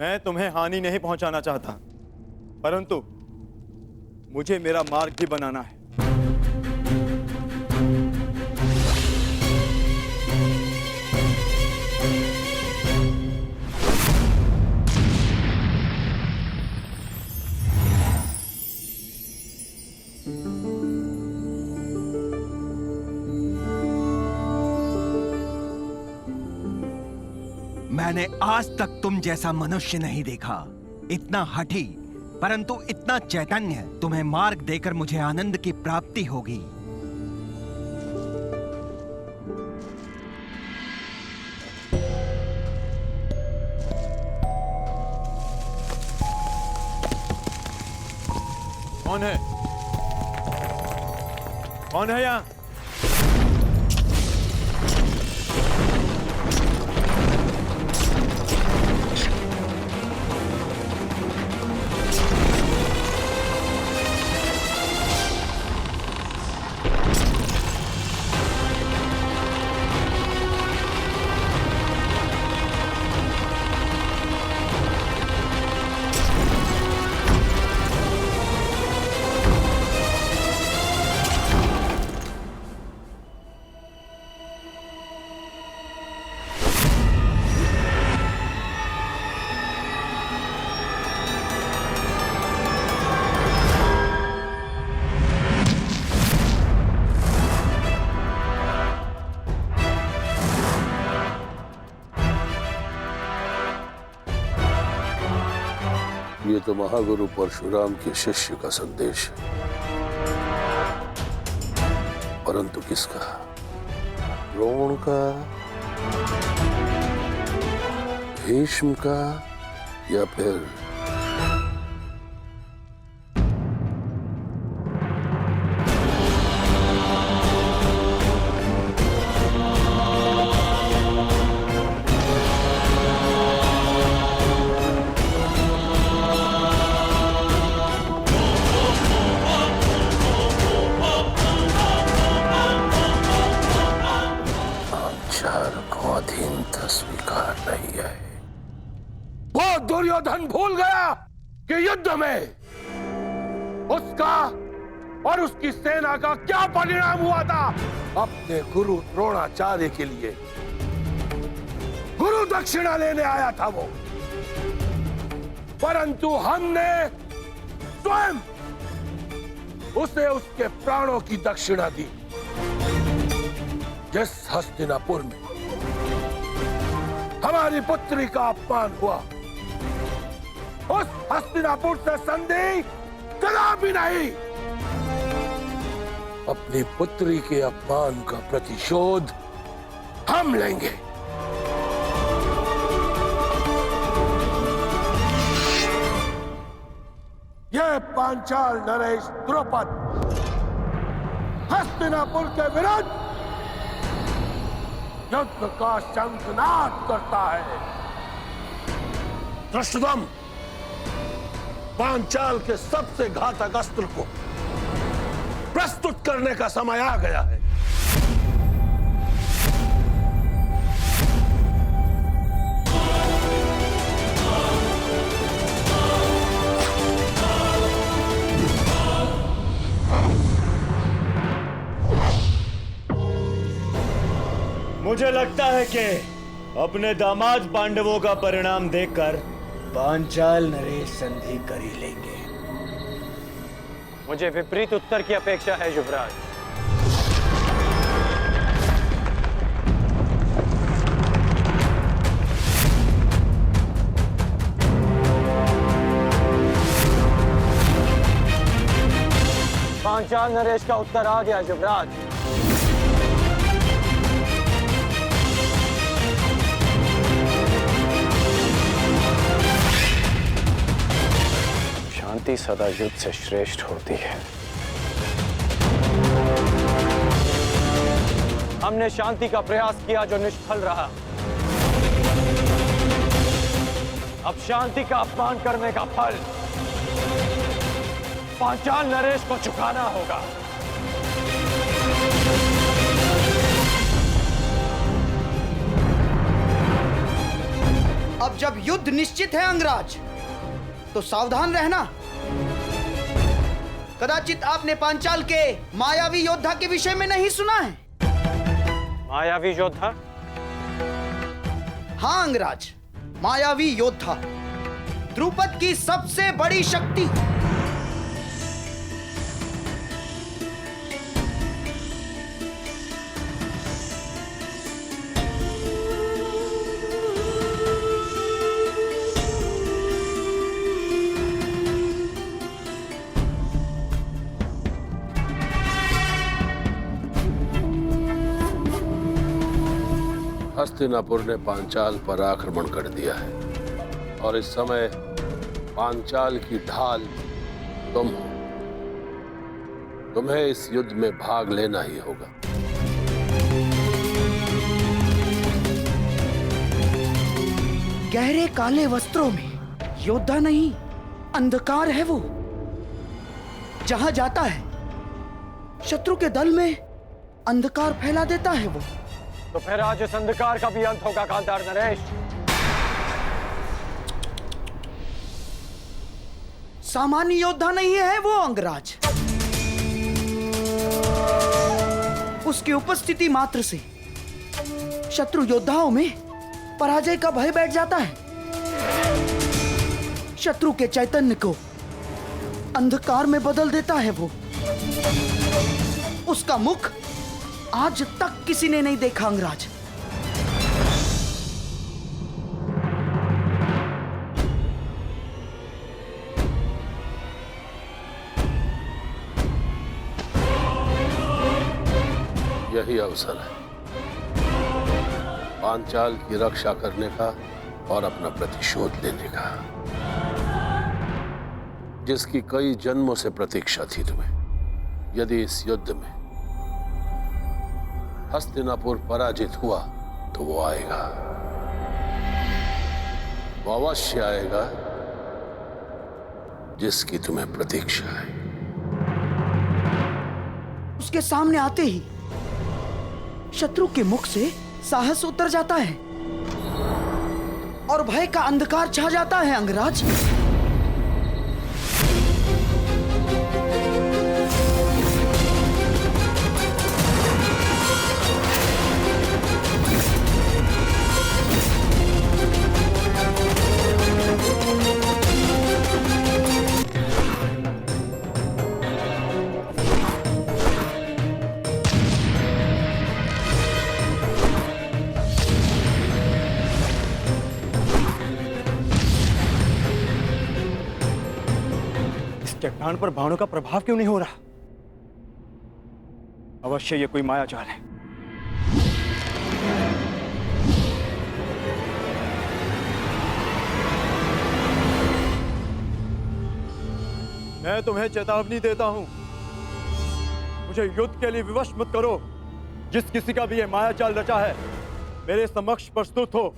मैं तुम्हें हानि नहीं पहुंचाना चाहता, परंतु मुझे मेरा मार्ग भी बनाना है। मैंने आज तक तुम जैसा मनुष्य नहीं देखा, इतना हठी परंतु इतना चैतन्य। तुम्हें मार्ग देकर मुझे आनंद की प्राप्ति होगी। कौन है? कौन है यहाँ? ये तो महागुरु परशुराम के शिष्य का संदेश है, परंतु किसका? द्रोण का, भीष्म का, या फिर अधीनता स्वीकार नहीं है। वो दुर्योधन भूल गया कि युद्ध में उसका और उसकी सेना का क्या परिणाम हुआ था। अपने गुरु द्रोणाचार्य के लिए गुरु दक्षिणा लेने आया था वो, परंतु हमने स्वयं उसे उसके प्राणों की दक्षिणा दी। जिस हस्तिनापुर में हमारी पुत्री का अपमान हुआ, उस हस्तिनापुर से संधि कदापि नहीं। अपनी पुत्री के अपमान का प्रतिशोध हम लेंगे। यह पांचाल नरेश द्रुपद हस्तिनापुर के विरुद्ध युद्ध का शंखनाद करता है। धृष्टद्युम्न, पांचाल के सबसे घातक अस्त्र को प्रस्तुत करने का समय आ गया है। मुझे लगता है कि अपने दामाद पांडवों का परिणाम देखकर पांचाल नरेश संधि कर ही लेंगे। मुझे विपरीत उत्तर की अपेक्षा है युवराज। पांचाल नरेश का उत्तर आ गया युवराज। शांति सदा युद्ध से श्रेष्ठ होती है। हमने शांति का प्रयास किया जो निष्फल रहा। अब शांति का अपमान करने का फल पांचाल नरेश को चुकाना होगा। अब जब युद्ध निश्चित है अंगराज, तो सावधान रहना। कदाचित आपने पांचाल के मायावी योद्धा के विषय में नहीं सुना है। मायावी योद्धा? हाँ अंगराज, मायावी योद्धा, द्रुपद की सबसे बड़ी शक्ति। हस्तिनापुर ने पांचाल पर आक्रमण कर दिया है और इस समय पांचाल की ढाल तुम हो। तुम्हें इस युद्ध में भाग लेना ही होगा। गहरे काले वस्त्रों में योद्धा नहीं, अंधकार है वो। जहां जाता है शत्रु के दल में अंधकार फैला देता है वो। तो फिर आज इस अंधकार का भी अंत होगा गांधार नरेश। सामान्य योद्धा नहीं है वो अंगराज। उसकी उपस्थिति मात्र से शत्रु योद्धाओं में पराजय का भय बैठ जाता है। शत्रु के चैतन्य को अंधकार में बदल देता है वो। उसका मुख आज तक किसी ने नहीं देखा अंगराज। यही अवसर है पांचाल की रक्षा करने का और अपना प्रतिशोध लेने का, जिसकी कई जन्मों से प्रतीक्षा थी तुम्हें। यदि इस युद्ध में हस्तिनापुर पराजित हुआ तो वो आएगा, वो अवश्य आएगा जिसकी तुम्हें प्रतीक्षा है। उसके सामने आते ही शत्रु के मुख से साहस उतर जाता है और भय का अंधकार छा जाता है अंगराज। चट्टान पर बाणों का प्रभाव क्यों नहीं हो रहा? अवश्य ये कोई मायाजाल है। मैं तुम्हें चेतावनी देता हूं, मुझे युद्ध के लिए विवश मत करो। जिस किसी का भी ये मायाजाल रचा है, मेरे समक्ष प्रस्तुत हो।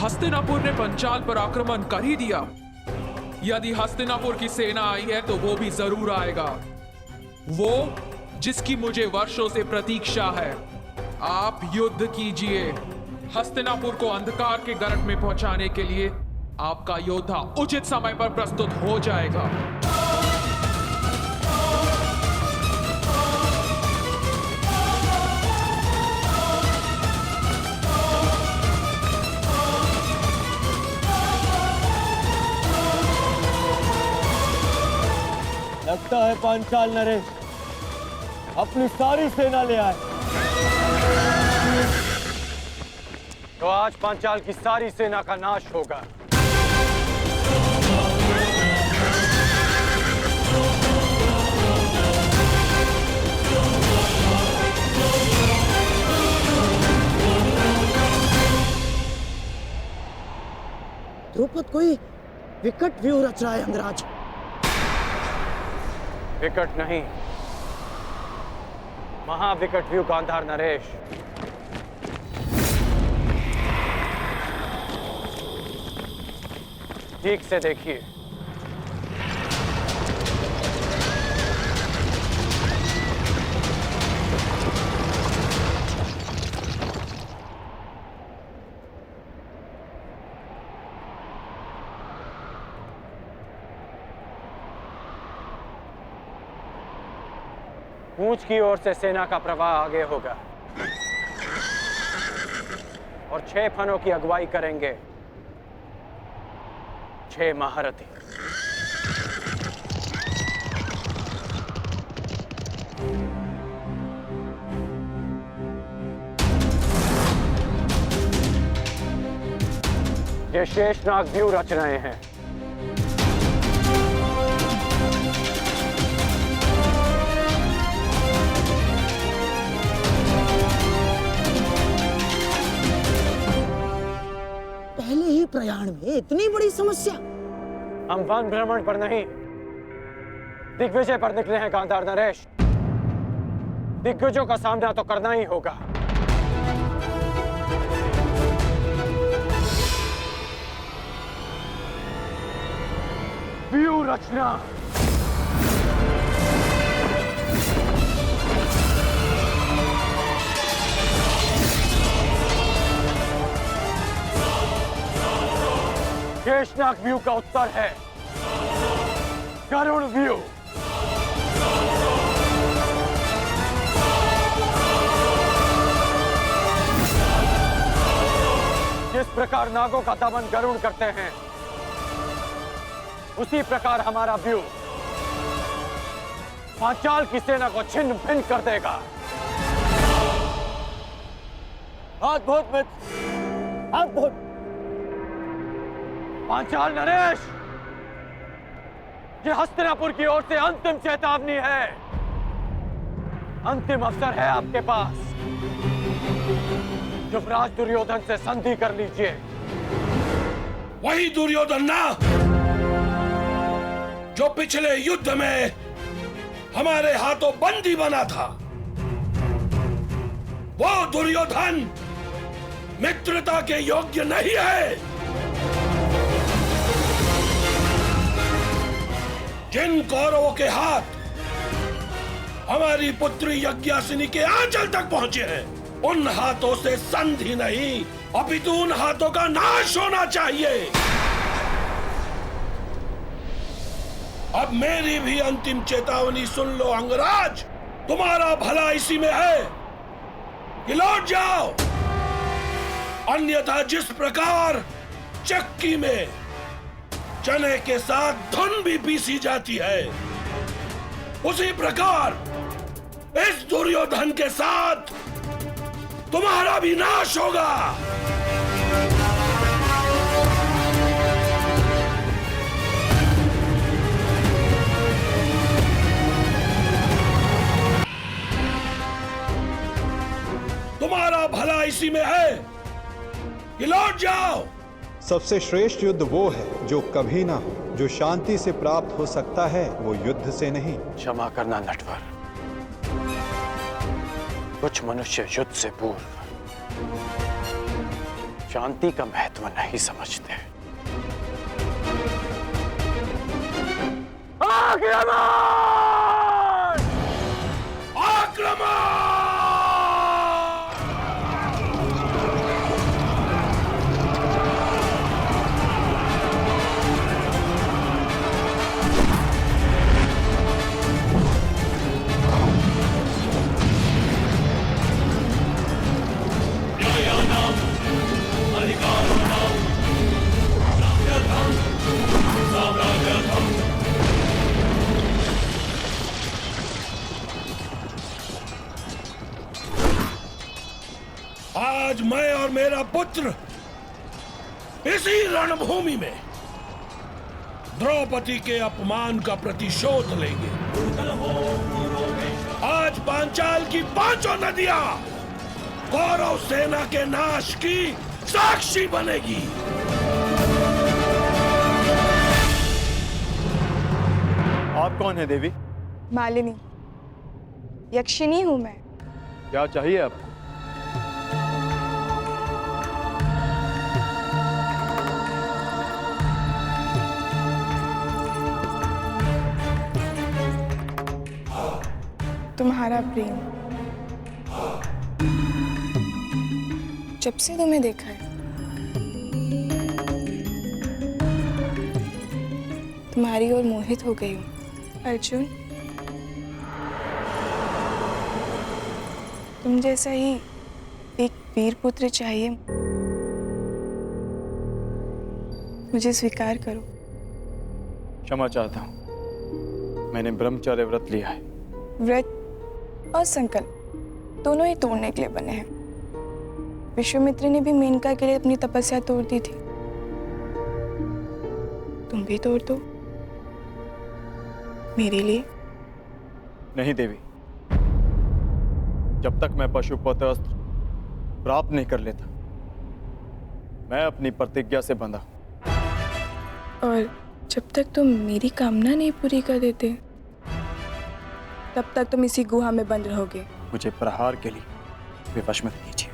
हस्तिनापुर ने पंचाल पर आक्रमण कर ही दिया। यदि हस्तिनापुर की सेना आई है तो वो भी जरूर आएगा, वो जिसकी मुझे वर्षों से प्रतीक्षा है। आप युद्ध कीजिए। हस्तिनापुर को अंधकार के गर्त में पहुंचाने के लिए आपका योद्धा उचित समय पर प्रस्तुत हो जाएगा। लगता है पांचाल नरेश अपनी सारी सेना ले आए। तो आज पांचाल की सारी सेना का नाश होगा। द्रुपद कोई विकट व्यूह रच रहा है अंगराज। विकट नहीं, महाविकट व्यू गांधार नरेश। ठीक से देखिए। पूंछ की ओर से सेना का प्रवाह आगे होगा और 6 फनों की अगुवाई करेंगे 6 महारथी। ये शेषनाग व्यू रच रहे हैं। पहले ही प्रयाण में इतनी बड़ी समस्या। हम वन भ्रमण पर नहीं, दिग्विजय पर निकले हैं गांधार नरेश। दिग्विजयों का सामना तो करना ही होगा। व्यू रचना। शेषनाग व्यू का उत्तर है गरुड़ व्यू। जिस प्रकार नागों का दमन गरुड़ करते हैं, उसी प्रकार हमारा व्यू पांचाल की सेना को छिन्न भिन्न कर देगा। अद्भुत मित्र, अद्भुत। पांचाल नरेश, ये हस्तिनापुर की ओर से अंतिम चेतावनी है। अंतिम अवसर है आपके पास। युवराज दुर्योधन से संधि कर लीजिए। वही दुर्योधन ना जो पिछले युद्ध में हमारे हाथों बंदी बना था। वो दुर्योधन मित्रता के योग्य नहीं है। जिन कौरवों के हाथ हमारी पुत्री यज्ञासिनी के आंचल तक पहुंचे हैं, उन हाथों से संधि नहीं, अपितु उन हाथों का नाश होना चाहिए। अब मेरी भी अंतिम चेतावनी सुन लो अंगराज। तुम्हारा भला इसी में है कि लौट जाओ, अन्यथा जिस प्रकार चक्की में चने के साथ धुन भी पीसी जाती है, उसी प्रकार इस दुर्योधन के साथ तुम्हारा भी नाश होगा। तुम्हारा भला इसी में है कि लौट जाओ। सबसे श्रेष्ठ युद्ध वो है जो कभी ना हो। जो शांति से प्राप्त हो सकता है वो युद्ध से नहीं। क्षमा करना नटवर, कुछ मनुष्य युद्ध से पूर्व शांति का महत्व नहीं समझते। आक्रमण! आक्रमण! आज मैं और मेरा पुत्र इसी रणभूमि में द्रौपदी के अपमान का प्रतिशोध लेंगे। आज पांचाल की 5 नदियां कौरव सेना के नाश की साक्षी बनेगी। आप कौन है देवी? मालिनी, यक्षिणी हूं मैं। क्या चाहिए आपको? तुम्हारा प्रेम। जब से तुम्हें देखा है तुम्हारी ओर मोहित हो गई हूँ अर्जुन। तुम जैसा ही एक वीर पुत्र चाहिए, मुझे स्वीकार करो। क्षमा चाहता हूँ, मैंने ब्रह्मचर्य व्रत लिया है। व्रत और संकल्प दोनों ही तोड़ने के लिए बने हैं। विश्वामित्र ने भी मेनका के लिए अपनी तपस्या तोड़ दी थी, तुम भी तोड़ दो मेरे लिए। नहीं देवी, जब तक मैं पशुपत अस्त्र प्राप्त नहीं कर लेता, मैं अपनी प्रतिज्ञा से बंधा हूं। और जब तक तुम मेरी कामना नहीं पूरी कर देते, तब तक तुम इसी गुहा में बंद रहोगे। मुझे प्रहार के लिए विवश मत कीजिए।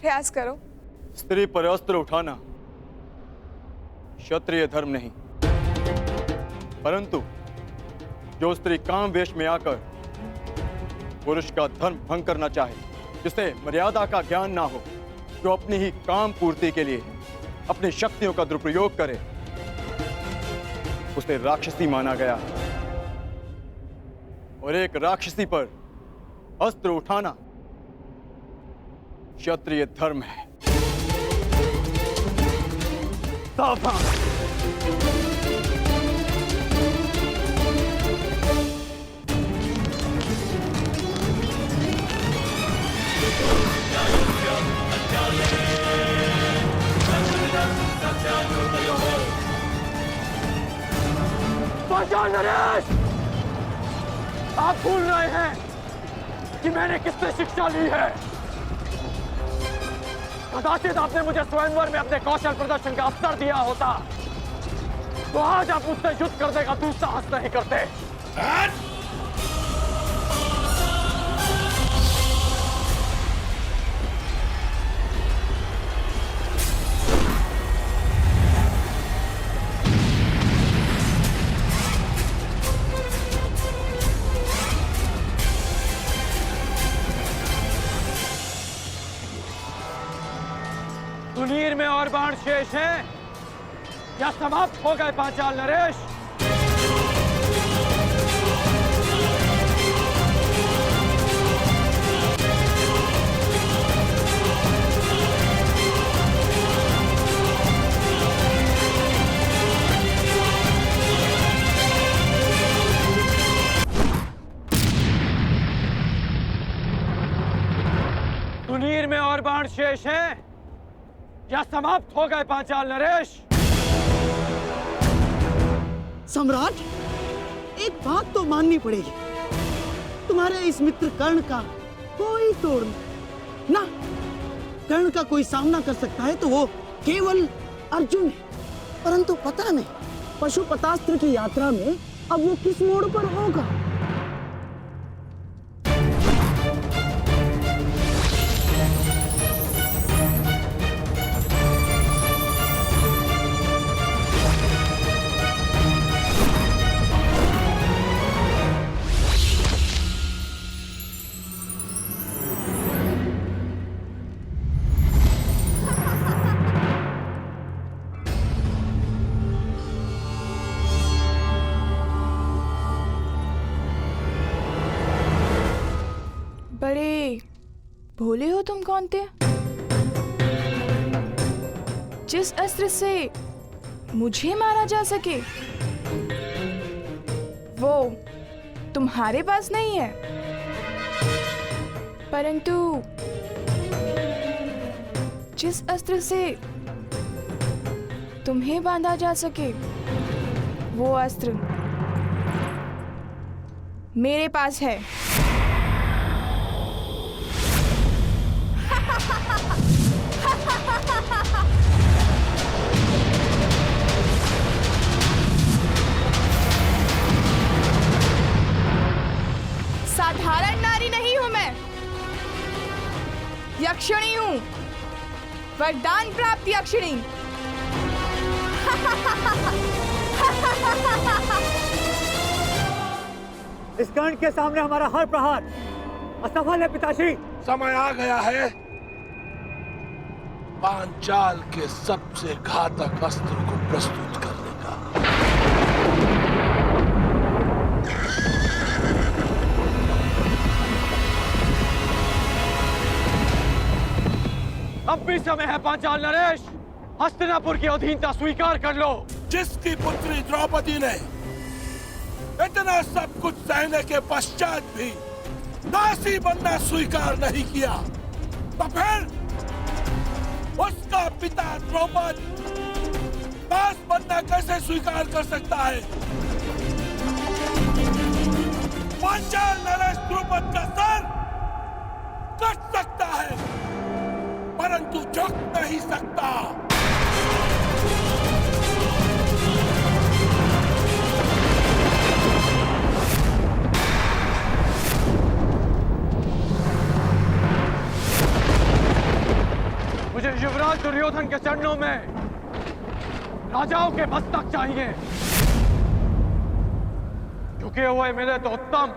प्रयास करो। स्त्री पर अस्त्र उठाना क्षत्रिय धर्म नहीं, परंतु जो स्त्री काम वेश में आकर पुरुष का धर्म भंग करना चाहे, जिसे मर्यादा का ज्ञान ना हो, जो अपनी ही काम पूर्ति के लिए अपनी शक्तियों का दुरुपयोग करे, उसे राक्षसी माना गया। और एक राक्षसी पर अस्त्र उठाना क्षत्रिय धर्म है। सावधान! नरेश, आप भूल रहे हैं कि मैंने किससे शिक्षा ली है। कदाचित आपने मुझे स्वयंवर में अपने कौशल प्रदर्शन का अवसर दिया होता, तो आज आप मुझसे युद्ध करने का दुस्साहस नहीं करते। तुनीर में और बाण शेष हैं या समाप्त हो गए पांचाल नरेश? तुनीर में और बाण शेष हैं या समाप्त हो गए पांचाल नरेश? सम्राट, एक बात तो माननी पड़ेगी, तुम्हारे इस मित्र कर्ण का कोई तोड़ नहीं ना। कर्ण का कोई सामना कर सकता है तो वो केवल अर्जुन है, परंतु पता नहीं पशुपतास्त्र की यात्रा में अब वो किस मोड़ पर होगा। बड़े भोले हो तुम कौनते। जिस अस्त्र से मुझे मारा जा सके वो तुम्हारे पास नहीं है, परंतु जिस अस्त्र से तुम्हें बांधा जा सके वो अस्त्र मेरे पास है। वरदान प्राप्ति अक्षिणी। इस कर्ण के सामने हमारा हर प्रहार असफल है पिताश्री। समय आ गया है पांचाल के सबसे घातक अस्त्र को प्रस्तुत करने का। अब भी समय है पांचाल नरेश, हस्तिनापुर की अधीनता स्वीकार कर लो। जिसकी पुत्री द्रौपदी ने इतना सब कुछ सहने के पश्चात भी दासी बनना स्वीकार नहीं किया, तो फिर उसका पिता द्रौपद दास बनना कैसे स्वीकार कर सकता है? पांचाल नरेश द्रौपद का सर कट सकता है, परंतु झुक नहीं सकता। मुझे युवराज दुर्योधन के चरणों में राजाओं के मस्तक चाहिए। झुके हुए मिले तो उत्तम,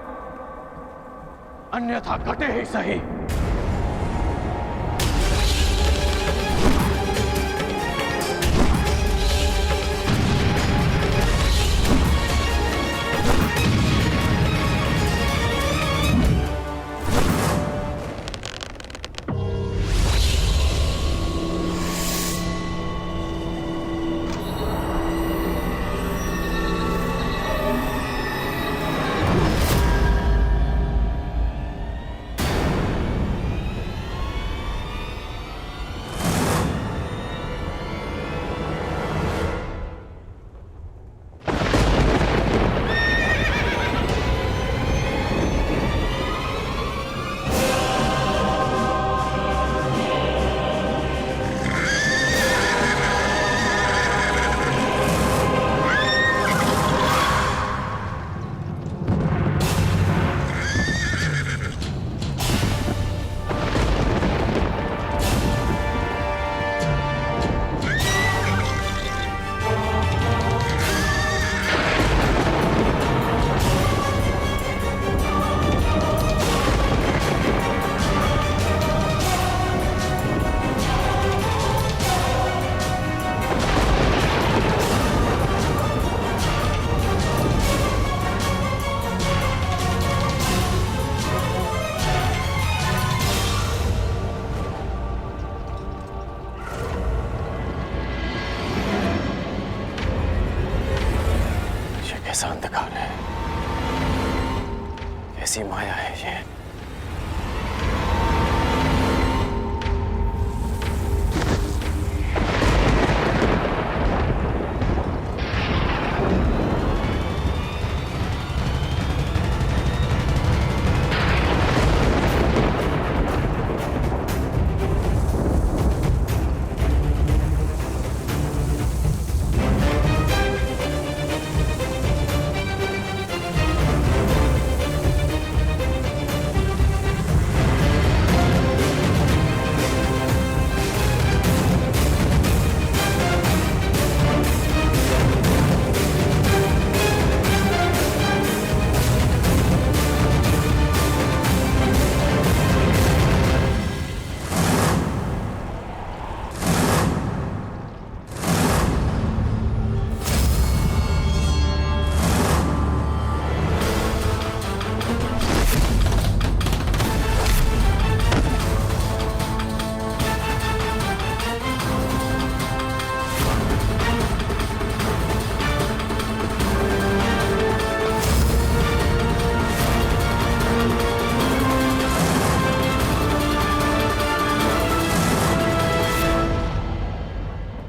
अन्यथा कटे ही सही। कैसा अंधकार है, कैसी माया है ये।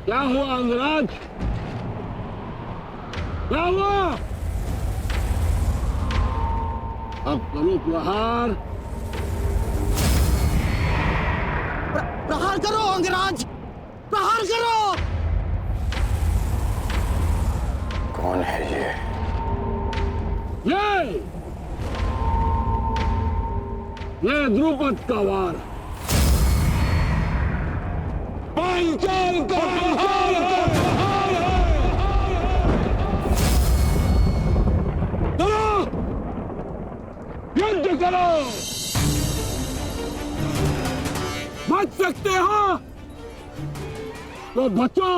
क्या हुआ अंगराज? क्या हुआ? अब करो प्रहार। प्रहार करो अंगराज, प्रहार करो। कौन है ये? ये द्रुपद का वार। पांचाल का हाल है। चलो युद्ध करो। बच सकते हो तो बचो।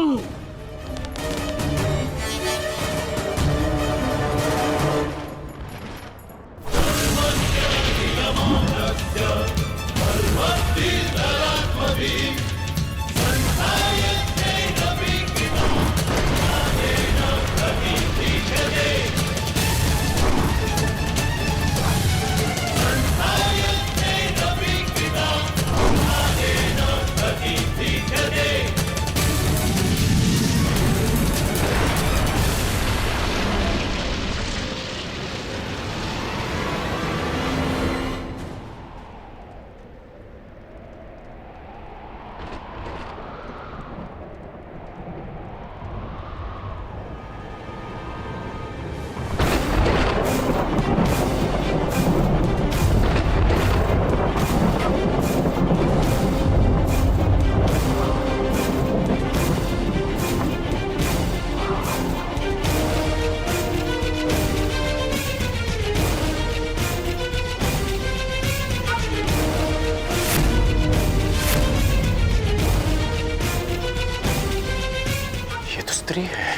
ये तो स्त्री है।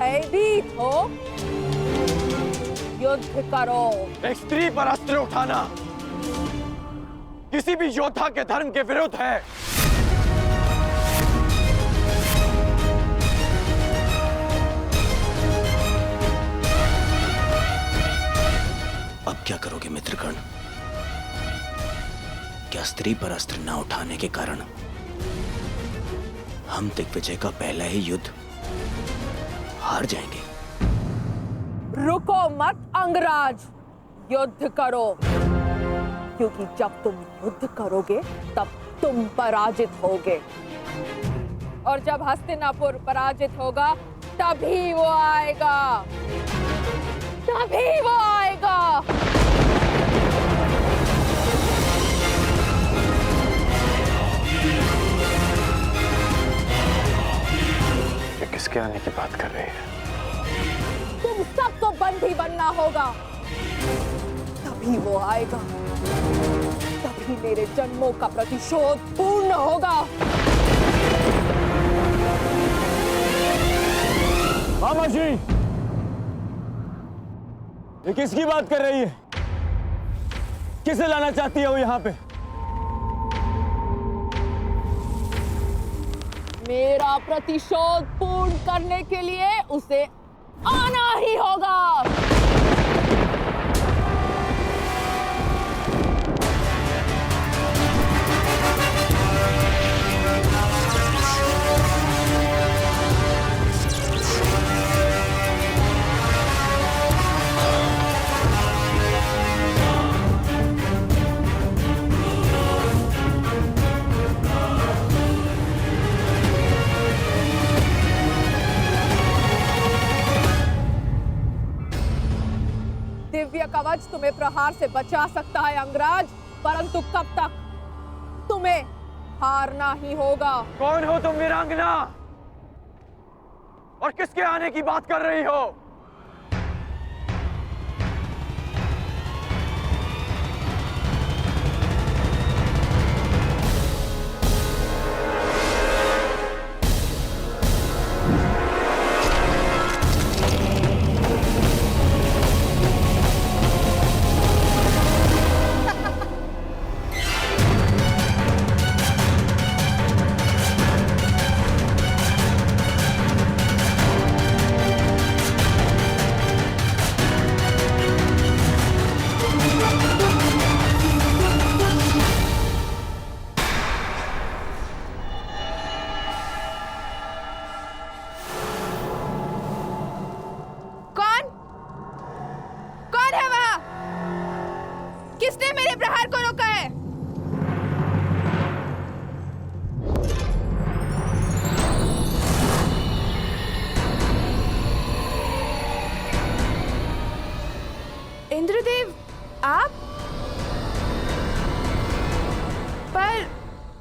भयभीत हो, युद्ध करो। एक स्त्री पर अस्त्र उठाना किसी भी योद्धा के धर्म के विरुद्ध है। अब क्या करोगे मित्रगण? क्या स्त्री पर अस्त्र न उठाने के कारण हम दिग्विजय का पहला ही युद्ध हार जाएंगे? रुको मत अंगराज, युद्ध करो, क्योंकि जब तुम युद्ध करोगे तब तुम पराजित होगे, और जब हस्तिनापुर पराजित होगा तभी वो आएगा, तभी वो आएगा। ये किसके आने की बात कर रही है? तुम सबको बंदी बनना होगा, तभी वो आएगा, तभी मेरे जन्मों का प्रतिशोध पूर्ण होगा। मामा जी, ये किसकी बात कर रही है? किसे लाना चाहती है वो यहाँ पे? मेरा प्रतिशोध पूर्ण करने के लिए उसे आना ही होगा। दिव्य कवच तुम्हें प्रहार से बचा सकता है अंगराज, परंतु कब तक? तुम्हें हारना ही होगा। कौन हो तुम वीरांगना? और किसके आने की बात कर रही हो?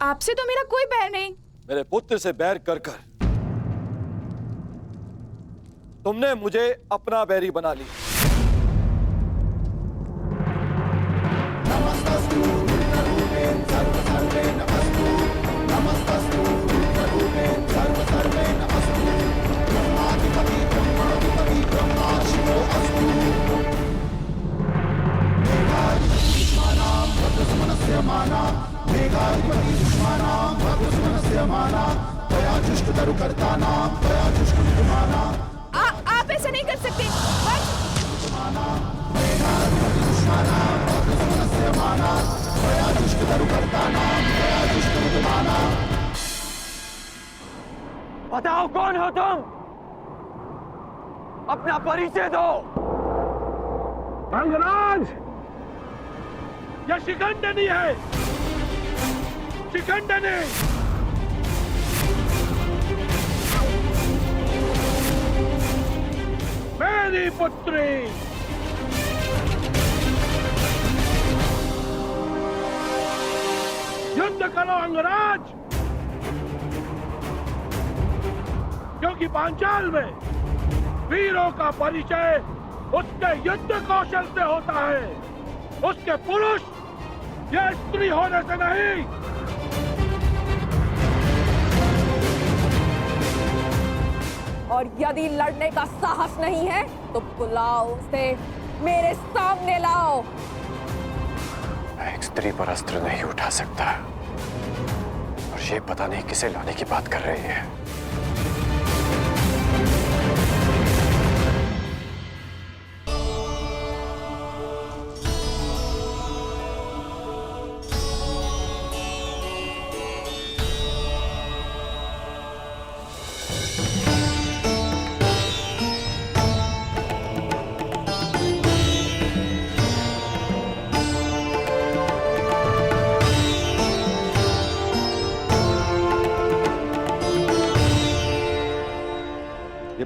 आपसे तो मेरा कोई बैर नहीं। मेरे पुत्र से बैर कर कर तुमने मुझे अपना बैरी बना लिया। आप ऐसा नहीं कर सकते। बताओ कौन हो तुम? अपना परिचय दो। अंगराज, यह शिखंडनी है। शिखंडनी मेरी पुत्री। युद्ध करो अंगराज, क्योंकि पांचाल में वीरों का परिचय उसके युद्ध कौशल से होता है, उसके पुरुष या स्त्री होने से नहीं। और यदि लड़ने का साहस नहीं है तो बुलाओ उसे, मेरे सामने लाओ। मैं एक स्त्री पर अस्त्र नहीं उठा सकता, और ये पता नहीं किसे लाने की बात कर रही है।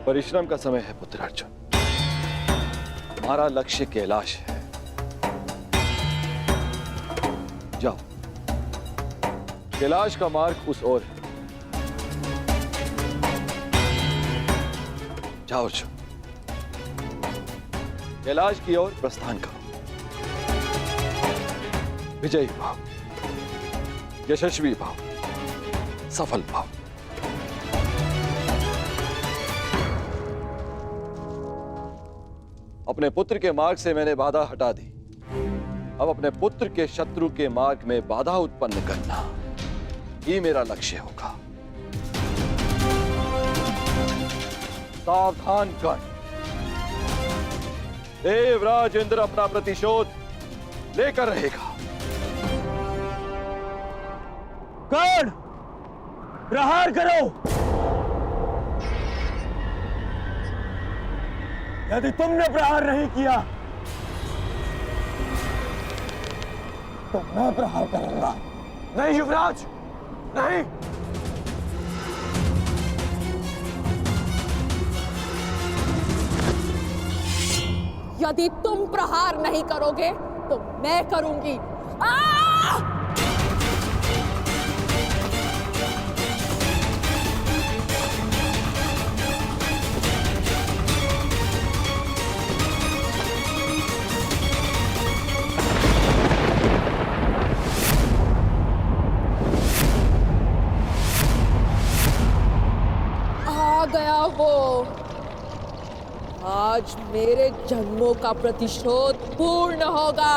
परिश्रम का समय है पुत्र अर्जुन। हमारा लक्ष्य कैलाश है। जाओ, कैलाश का मार्ग उस ओर है। जाओ अर्जुन, कैलाश की ओर प्रस्थान करो। विजयी भाव, यशस्वी भाव, सफल भाव। अपने पुत्र के मार्ग से मैंने बाधा हटा दी। अब अपने पुत्र के शत्रु के मार्ग में बाधा उत्पन्न करना ये मेरा लक्ष्य होगा। सावधान कर, देवराज इंद्र अपना प्रतिशोध लेकर रहेगा। कर्ण, प्रहार करो। यदि तुमने प्रहार नहीं किया तो मैं प्रहार करूंगा। नहीं युवराज, नहीं। यदि तुम प्रहार नहीं करोगे तो मैं करूंगी। गया वो। आज मेरे जन्मों का प्रतिशोध पूर्ण होगा।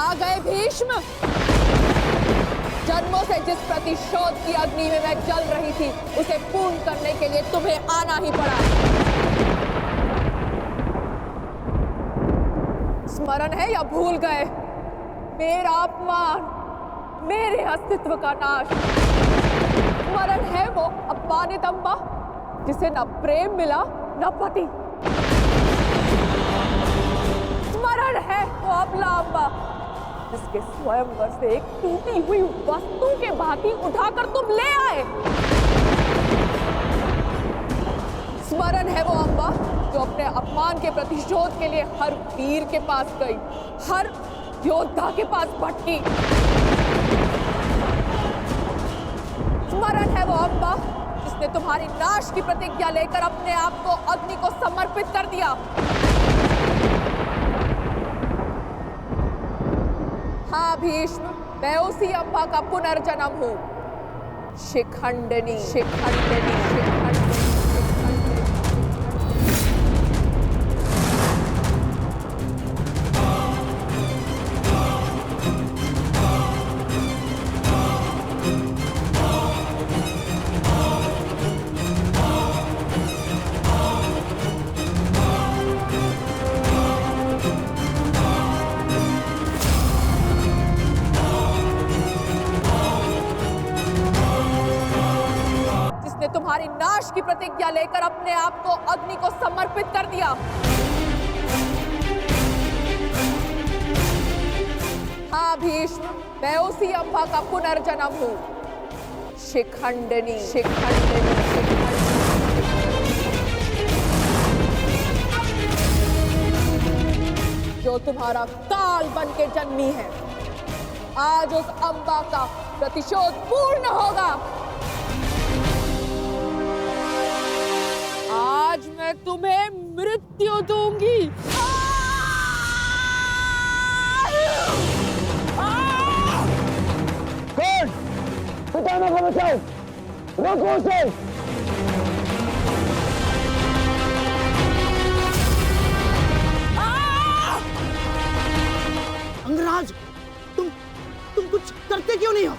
आ गए भीष्म। जन्मों से जिस प्रतिशोध की अग्नि में मैं जल रही थी, उसे पूर्ण करने के लिए तुम्हें आना ही पड़ा। स्मरण है या भूल गए? मेरा अपमान, मेरे अस्तित्व का नाश। स्मरण है वो अपमानित अम्बा जिसे न प्रेम मिला न पति। स्मरण है वो अबला अम्बा जिसके स्वयंवर से एक टूटी हुई वस्तु के भांति उठाकर तुम ले आए। स्मरण है वो अम्बा जो अपने अपमान के प्रतिशोध के लिए हर वीर के पास गई, हर योद्धा के पास भटकी। स्मरण है वो अम्बा जिसने तुम्हारी नाश की प्रतिज्ञा लेकर अपने आप को अग्नि को समर्पित कर दिया। हाँ भीष्म, मैं उसी अम्बा का पुनर्जन्म हूँ। शिखंडिनी, शिखंडिनी, शिखंडिनी। तुम्हारी नाश की प्रतिज्ञा लेकर अपने आप को अग्नि को समर्पित कर दिया। हाँ भीष्म, मैं उसी अम्बा का पुनर्जन्म हूँ। शिखंडिनी, शिखंडिनी, शिखंडिनी। जो तुम्हारा काल बन के जन्मी है, आज उस अम्बा का प्रतिशोध पूर्ण होगा। आज मैं तुम्हें मृत्यु दूंगी। कौन? पितामह को बचाओ, रोको उसे। अंगराज, तुम कुछ करते क्यों नहीं हो?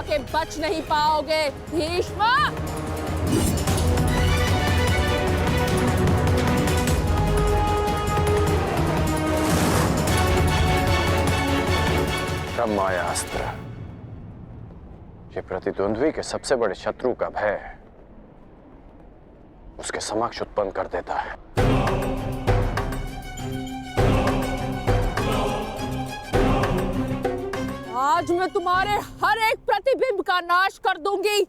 के बच नहीं पाओगे भीष्म। ब्रह्माया अस्त्र, ये प्रतिद्वंद्वी के सबसे बड़े शत्रु का भय उसके समक्ष उत्पन्न कर देता है। आज मैं तुम्हारे हर एक प्रतिबिंब का नाश कर दूंगी।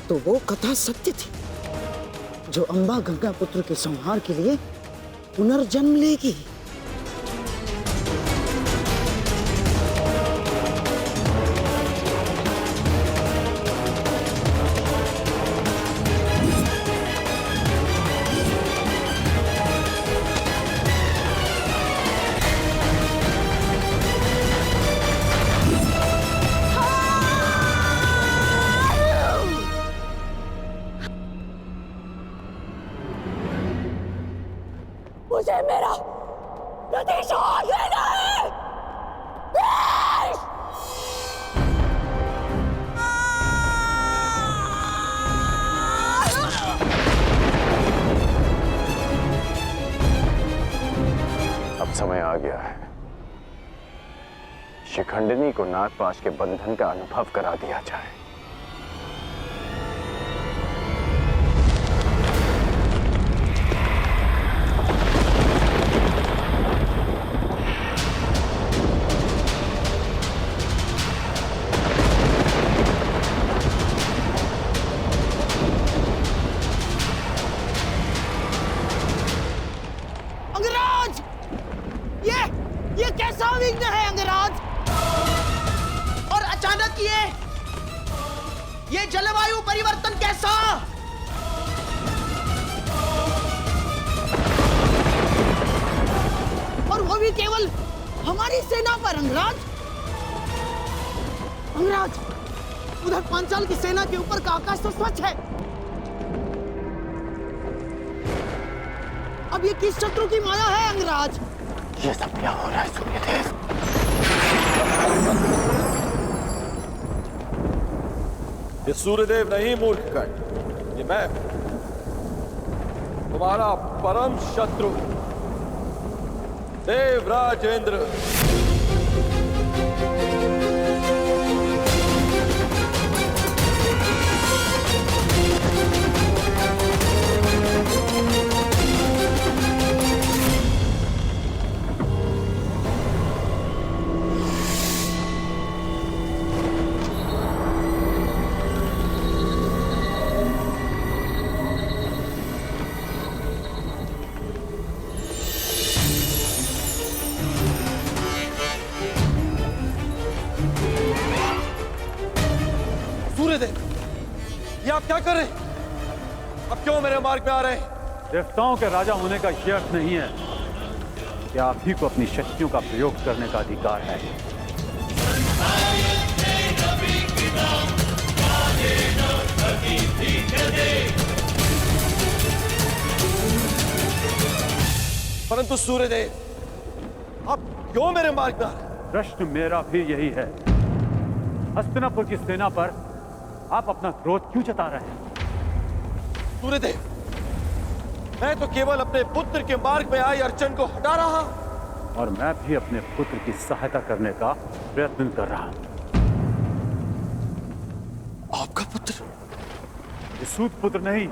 तो वो कथा सत्य थी जो अम्बा गंगा पुत्र के संहार के लिए पुनर्जन्म लेगी। मुझे मेरा प्रतिशोध लेना है। अब समय आ गया है, शिखंडिनी को नागपाश के बंधन का अनुभव करा दिया जाए। ये कैसा विघ्न है अंगराज? और अचानक ये जलवायु परिवर्तन कैसा? और वो भी केवल हमारी सेना पर अंगराज। अंगराज, उधर पांचाल की सेना के ऊपर का आकाश तो स्वच्छ है। अब ये किस शत्रु की माया है अंगराज? ये सब क्या हो रहा है सूर्यदेव? ये सूर्यदेव नहीं मूर्खगण, ये मैं, तुम्हारा परम शत्रु देवराज इंद्र। ये आप क्या कर रहे हैं? अब क्यों मेरे मार्ग में आ रहे हैं? देवताओं के राजा होने का यह अर्थ नहीं है कि आप ही को अपनी शक्तियों का प्रयोग करने का अधिकार है। परंतु सूर्यदेव, आप क्यों मेरे मार्ग में आ रहे हैं? प्रश्न मेरा भी यही है। हस्तिनापुर की सेना पर आप अपना क्रोध क्यों जता रहे हैं? सूर्यदेव, मैं तो केवल अपने पुत्र के मार्ग में आई अड़चन को हटा रहा, और मैं भी अपने पुत्र की सहायता करने का प्रयत्न कर रहा हूं। आपका पुत्र? सूत पुत्र नहीं,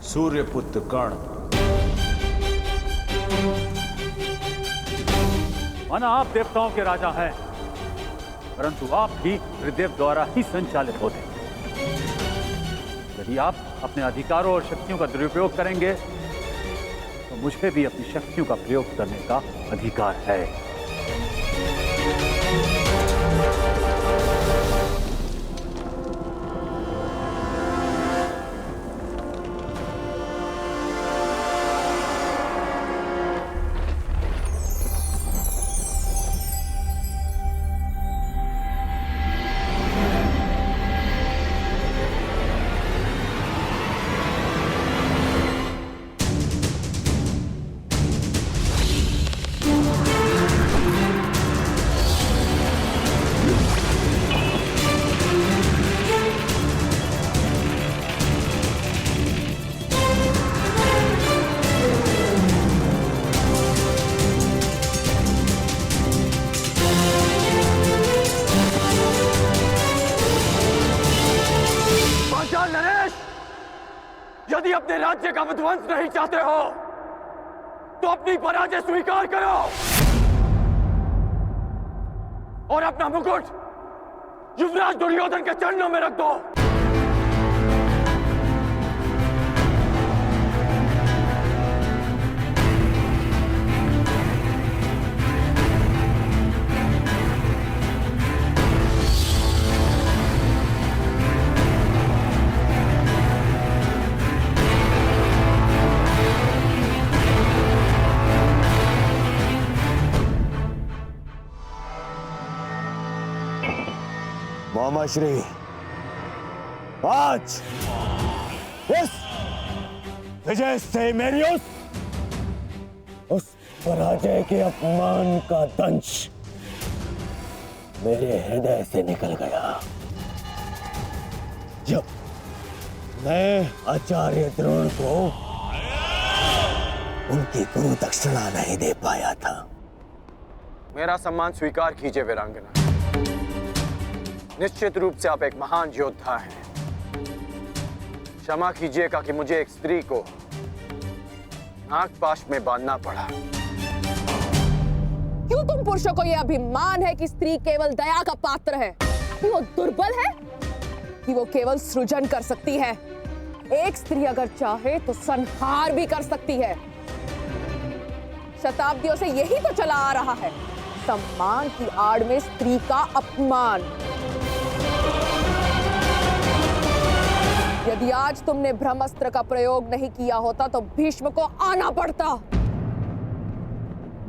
सूर्यपुत्र कर्ण। माना आप देवताओं के राजा हैं, परंतु आप भी त्रिदेव द्वारा ही संचालित होते हैं। यदि आप अपने अधिकारों और शक्तियों का दुरुपयोग करेंगे तो मुझे भी अपनी शक्तियों का प्रयोग करने का अधिकार है। यदि अपने राज्य का विध्वंस नहीं चाहते हो तो अपनी पराजय स्वीकार करो और अपना मुकुट युवराज दुर्योधन के चरणों में रख दो। मामा श्री, आज इस विजय से मेरी उस पराजय के अपमान का दंश मेरे हृदय से निकल गया जब मैं आचार्य द्रोण को उनकी गुरु दक्षिणा नहीं दे पाया था। मेरा सम्मान स्वीकार कीजिए वीरांगना। निश्चित रूप से आप एक महान योद्धा हैं। क्षमा कीजिएगा कि मुझे एक स्त्री को नागपाश में बांधना पड़ा। क्यों तुम पुरुषों को यह अभिमान है कि स्त्री केवल दया का पात्र है, कि वो दुर्बल है, कि वो केवल सृजन कर सकती है। एक स्त्री अगर चाहे तो संहार भी कर सकती है। शताब्दियों से यही तो चला आ रहा है, सम्मान की आड़ में स्त्री का अपमान। यदि आज तुमने ब्रह्मास्त्र का प्रयोग नहीं किया होता तो भीष्म को आना पड़ता,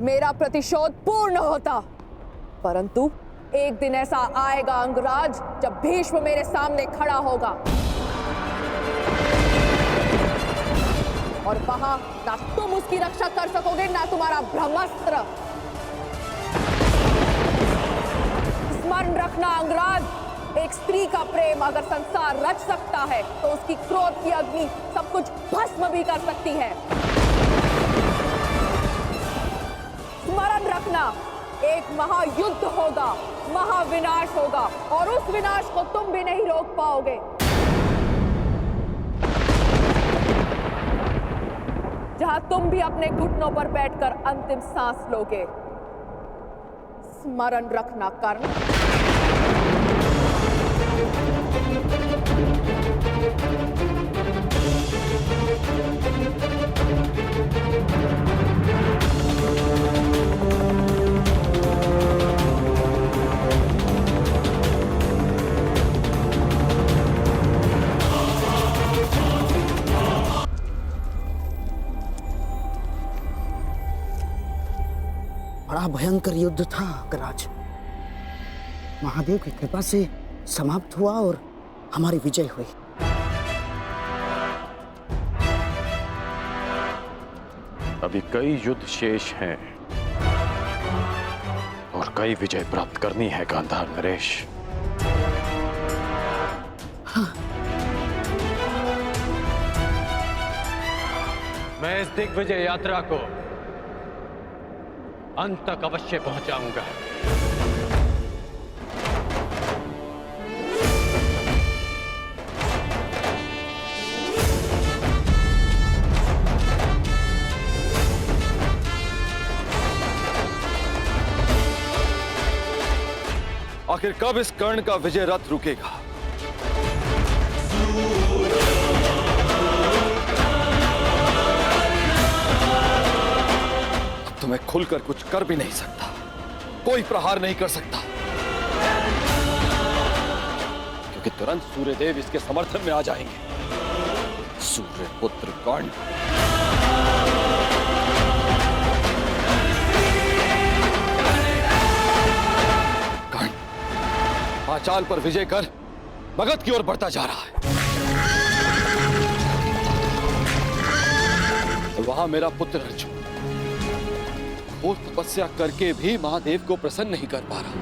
मेरा प्रतिशोध पूर्ण होता। परंतु एक दिन ऐसा आएगा अंगराज, जब भीष्म मेरे सामने खड़ा होगा और वहां ना तुम उसकी रक्षा कर सकोगे ना तुम्हारा ब्रह्मास्त्र। स्मरण रखना अंगराज, एक स्त्री का प्रेम अगर संसार रच सकता है तो उसकी क्रोध की अग्नि सब कुछ भस्म भी कर सकती है। स्मरण रखना, एक महायुद्ध होगा, महाविनाश होगा और उस विनाश को तुम भी नहीं रोक पाओगे। जहां तुम भी अपने घुटनों पर बैठकर अंतिम सांस लोगे। स्मरण रखना कर्ण। बड़ा भयंकर युद्ध था अंगराज। महादेव की कृपा से समाप्त हुआ और हमारी विजय हुई। अभी कई युद्ध शेष हैं और कई विजय प्राप्त करनी है गांधार नरेश। हाँ। मैं इस दिग्विजय यात्रा को अंत तक अवश्य पहुंचाऊंगा। आखिर कब इस कर्ण का विजय रथ रुकेगा? अब तो मैं खुलकर कुछ कर भी नहीं सकता, कोई प्रहार नहीं कर सकता, क्योंकि तुरंत सूर्यदेव इसके समर्थन में आ जाएंगे। सूर्यपुत्र कर्ण, पांचाल पर विजय कर मगध की ओर बढ़ता जा रहा है। वहां मेरा पुत्र अर्जुन घोर तपस्या करके भी महादेव को प्रसन्न नहीं कर पा रहा।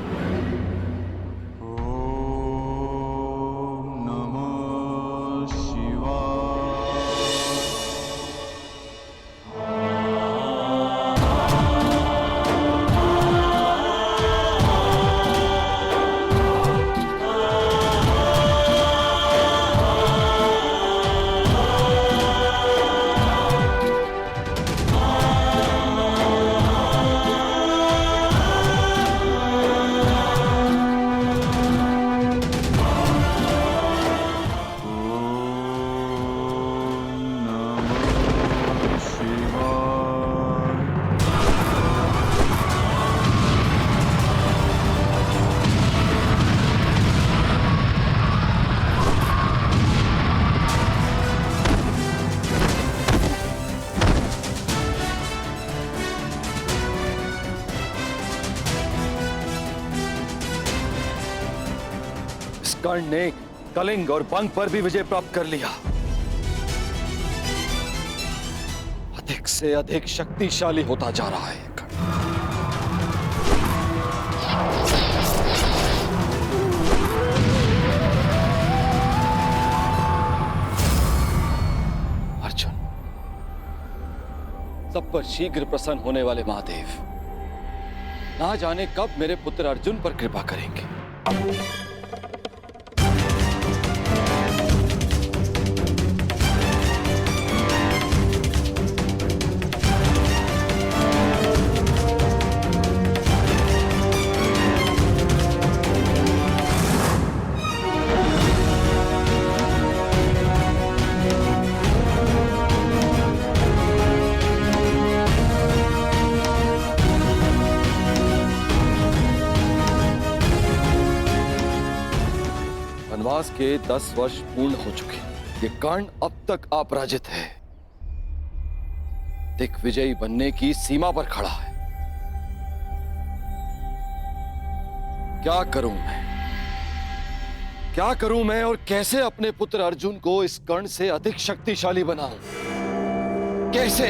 कर्ण ने कलिंग और बंग पर भी विजय प्राप्त कर लिया। अधिक से अधिक शक्तिशाली होता जा रहा है अर्जुन। सब पर शीघ्र प्रसन्न होने वाले महादेव ना जाने कब मेरे पुत्र अर्जुन पर कृपा करेंगे। के 10 वर्ष पूर्ण हो चुके। ये कर्ण अब तक अपराजित है, दिग्विजयी बनने की सीमा पर खड़ा है। क्या करूं मैं और कैसे अपने पुत्र अर्जुन को इस कर्ण से अधिक शक्तिशाली बनाऊं? कैसे?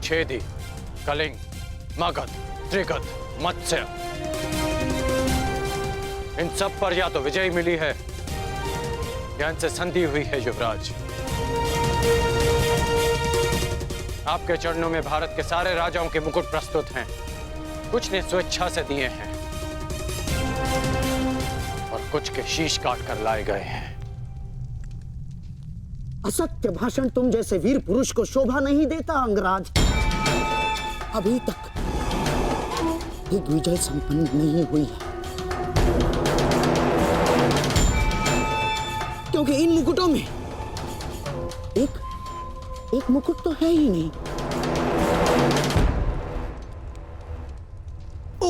छेदी, कलिंग, मगध, त्रिगद, मत्स्य, इन सब पर या तो विजय मिली है या इनसे संधि हुई है। युवराज, आपके चरणों में भारत के सारे राजाओं के मुकुट प्रस्तुत हैं। कुछ ने स्वेच्छा से दिए हैं और कुछ के शीश काट कर लाए गए हैं। असत्य भाषण तुम जैसे वीर पुरुष को शोभा नहीं देता अंगराज। अभी तक दिग्विजय संपन्न नहीं हुई है, क्योंकि इन मुकुटों में एक मुकुट तो है ही नहीं।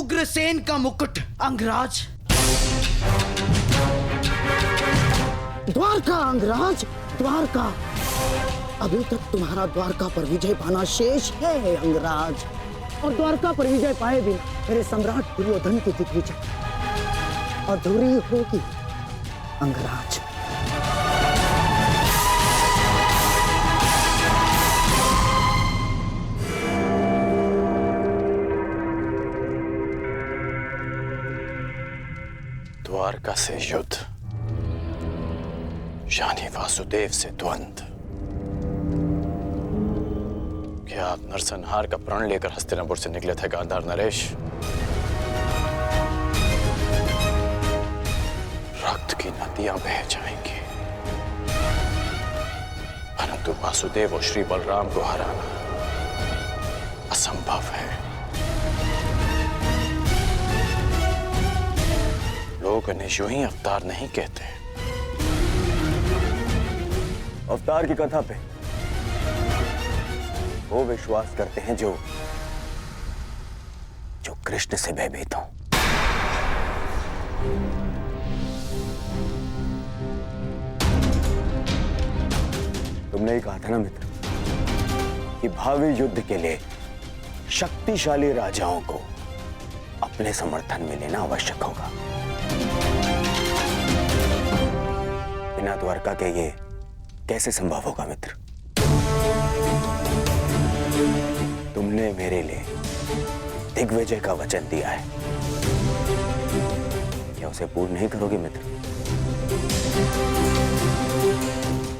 उग्रसेन का मुकुट अंगराज। द्वारका अंगराज, द्वारका। अभी तक तुम्हारा द्वारका पर विजय पाना शेष है अंगराज, और द्वारका पर विजय पाए बिना मेरे सम्राट दुर्योधन की दिग्विजय अधूरी होगी अंगराज। द्वारका से युद्ध यानी वासुदेव से द्वंद्व। क्या आप नरसंहार का प्रण लेकर हस्तिनापुर से निकले थे गांधार नरेश? रक्त की नदियां बह जाएंगी, परंतु वासुदेव और श्री बलराम को हराना असंभव है। लोग इन्हें यूं ही अवतार नहीं कहते। अवतार की कथा पे वो विश्वास करते हैं जो कृष्ण से भयभीत हो। तुमने ही कहा था ना मित्र कि भावी युद्ध के लिए शक्तिशाली राजाओं को अपने समर्थन में लेना आवश्यक होगा। बिना द्वारका के ये कैसे संभव होगा मित्र? तुमने मेरे लिए दिग्विजय का वचन दिया है, क्या उसे पूर्ण नहीं करोगे मित्र?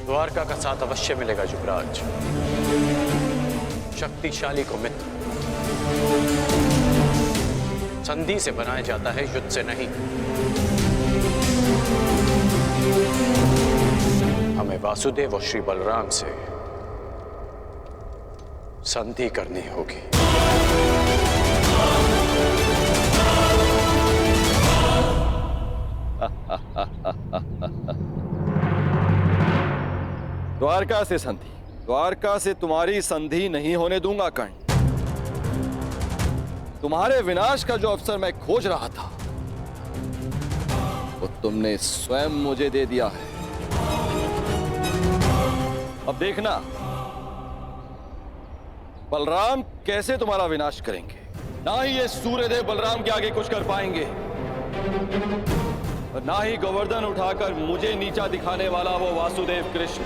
द्वारका का साथ अवश्य मिलेगा युवराज। शक्तिशाली को मित्र संधि से बनाया जाता है, युद्ध से नहीं। हमें वासुदेव और श्री बलराम से संधि करनी होगी। द्वारका से संधि? द्वारका से तुम्हारी संधि नहीं होने दूंगा कर्ण। तुम्हारे विनाश का जो अवसर मैं खोज रहा था वो तुमने स्वयं मुझे दे दिया है। अब देखना बलराम कैसे तुम्हारा विनाश करेंगे। ना ही ये सूर्यदेव बलराम के आगे कुछ कर पाएंगे और ना ही गोवर्धन उठाकर मुझे नीचा दिखाने वाला वो वासुदेव कृष्ण